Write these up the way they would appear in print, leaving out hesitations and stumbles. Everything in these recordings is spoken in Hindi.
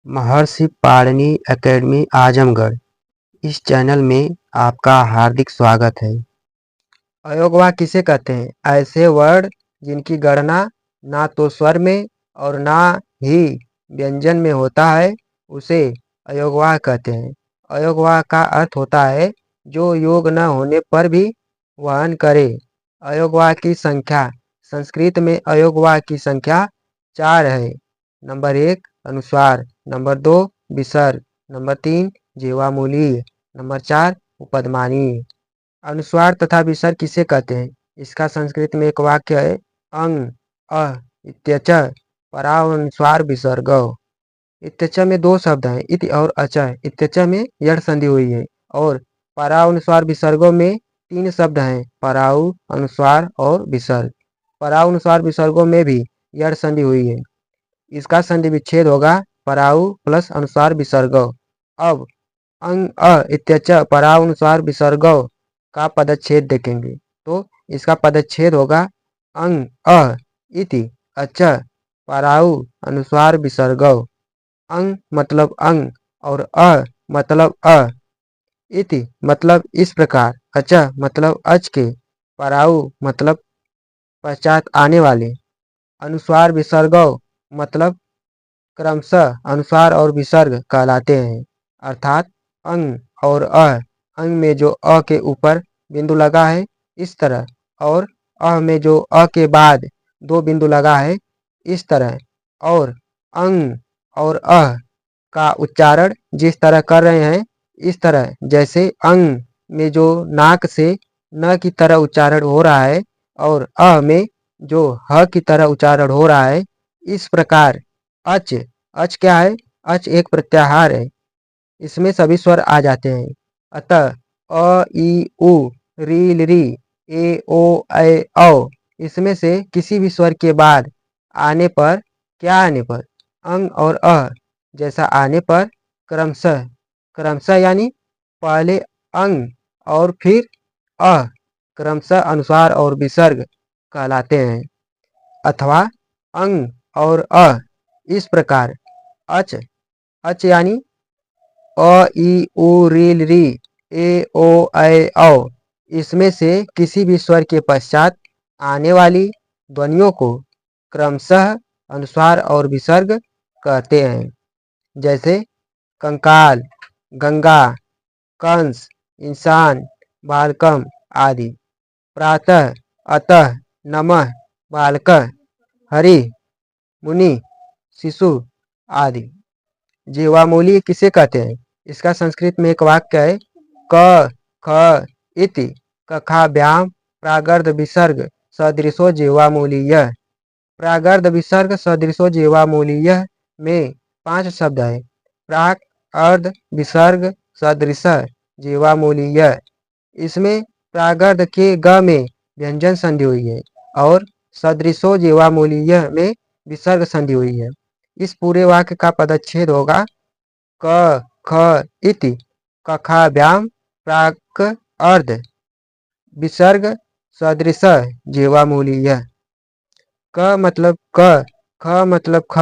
महर्षि पाणिनि एकेडमी आजमगढ़ इस चैनल में आपका हार्दिक स्वागत है। अयोगवाक किसे कहते हैं? ऐसे वर्ड जिनकी गणना ना तो स्वर में और ना ही व्यंजन में होता है, उसे अयोगवाक कहते हैं। अयोगवाक का अर्थ होता है जो योग न होने पर भी वहन करे। अयोगवाक की संख्या, संस्कृत में अयोगवाक की संख्या 4 है। नंबर 1 अनुस्वार, नंबर 2 विसर्ग, नंबर 3 जीवामूलीय, नंबर 4 उपदमानीय। अनुस्वार तथा विसर्ग किसे कहते हैं? इसका संस्कृत में एक वाक्य है, अंग अ इत्यच परानुस्वार विसर्गौ। इत्यच में 2 शब्द हैं, इति और अच। इत्यच में यड़ संधि हुई है और परानुस्वार विसर्गों में 3 शब्द हैं, पराउ, अनुस्वार और विसर्ग। परानुस्वार विसर्गों में भी यड़ संधि हुई है। इसका संधि विच्छेद होगा पराउ प्लस अनुस्वार विसर्गौ। अब अंग अ इत्यच परानुस्वार विसर्गौ का पदच्छेद देखेंगे तो इसका पदच्छेद होगा अंग अ इति अच पराउ अनुस्वार विसर्गौ। अंग मतलब अंग और अ मतलब अ, इति मतलब इस प्रकार, अच मतलब अच के, पराउ मतलब पश्चात आने वाले, अनुस्वार विसर्गौ मतलब क्रमशः अनुस्वार और विसर्ग कहलाते हैं। अर्थात अंग और अंग में जो अ के ऊपर बिंदु लगा है इस तरह, और में जो अ के बाद 2 बिंदु लगा है इस तरह, और अंग और का उच्चारण जिस तरह कर रहे हैं इस तरह, जैसे अंग में जो नाक से न की तरह उच्चारण हो रहा है और में जो ह की तरह उच्चारण हो रहा है, इस प्रकार अच, अच क्या है? अच एक प्रत्याहार है, इसमें सभी स्वर आ जाते हैं। अतः अ ई उ री री ए ओ ऐ औ, इसमें से किसी भी स्वर के बाद आने पर, क्या आने पर? अंग और जैसा आने पर क्रमशः, क्रमशः यानी पहले अंग और फिर अ, क्रमशः अनुस्वार और विसर्ग कहलाते हैं। अथवा अंग और इस प्रकार अच, अच यानी अ ई उ री री ए ओ ऐ औ, इसमें से किसी भी स्वर के पश्चात आने वाली ध्वनियों को क्रमशः अनुस्वार और विसर्ग कहते हैं। जैसे कंकाल, गंगा, कंस, इंसान, बालकम आदि। प्रातः, अतः, नमः, बालकः, हरि, मुनि, शिशु आदि। जीवामूली किसे कहते हैं? इसका संस्कृत में एक वाक्य है, क ख इति कखाभ्याम प्रागर्ध विसर्ग सदृशो जीवामूलीय। प्रागर्ध विसर्ग सदृशो जीवामूलीय में 5 शब्द है। प्राक, अर्ध, विसर्ग, सदृश, जीवामूलीय। इसमें प्रागर्ध के ग में व्यंजन संधि हुई है और सदृशो जीवामूलीय में विसर्ग संधि हुई है। इस पूरे वाक्य का पदच्छेद होगा क ख इति कखाभ्याम प्राक अर्ध विसर्ग सदृश जीवामूलीय। क मतलब क, ख मतलब ख,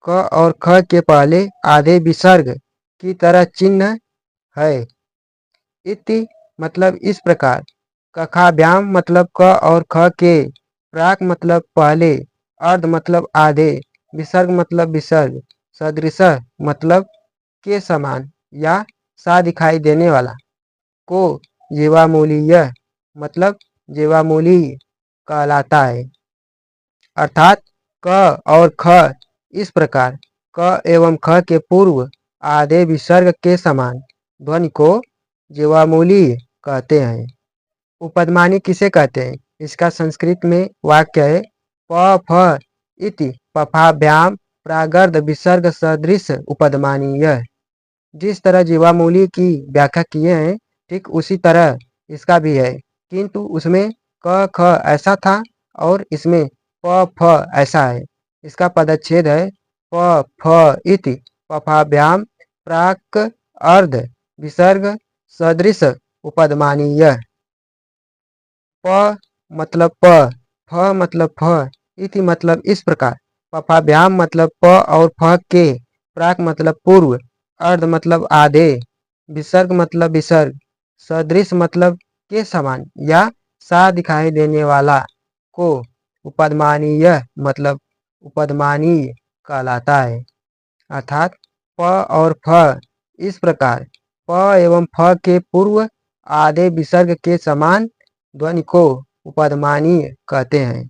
क और ख के पहले आधे विसर्ग की तरह चिन्ह है। इति मतलब इस प्रकार, कखाभ्याम मतलब क और ख के, प्राक मतलब पहले, अर्ध मतलब आधे, विसर्ग मतलब विसर्ग, सदृश मतलब के समान या सा दिखाई देने वाला, को जीवामूलीय मतलब जीवामूली कहलाता है। अर्थात क और ख इस प्रकार, क एवं ख के पूर्व आधे विसर्ग के समान ध्वनि को जीवामूली कहते हैं। उपदमानी किसे कहते हैं? इसका संस्कृत में वाक्य है, प फ इति पफाभ्याम प्रागर्ध विसर्ग सदृश उपदमानीय। जिस तरह जीवामूली की व्याख्या किए हैं ठीक उसी तरह इसका भी है, किंतु उसमें क ख ऐसा था और इसमें प फ ऐसा है। इसका पदच्छेद है प फ इति पफाभ्याम प्राक अर्ध विसर्ग सदृश उपदमानीय। प मतलब प, फ मतलब फ, इति मतलब इस प्रकार, पफाभ्याम मतलब प और फ के प्राक मतलब पूर्व, अर्ध मतलब आधे, विसर्ग मतलब विसर्ग, सदृश मतलब के समान या सा दिखाई देने वाला को उपदमानीय मतलब उपदमानीय कहलाता है। अर्थात प और फ इस प्रकार प एवं फ के पूर्व आधे विसर्ग के समान ध्वनि को उपदमानीय कहते हैं।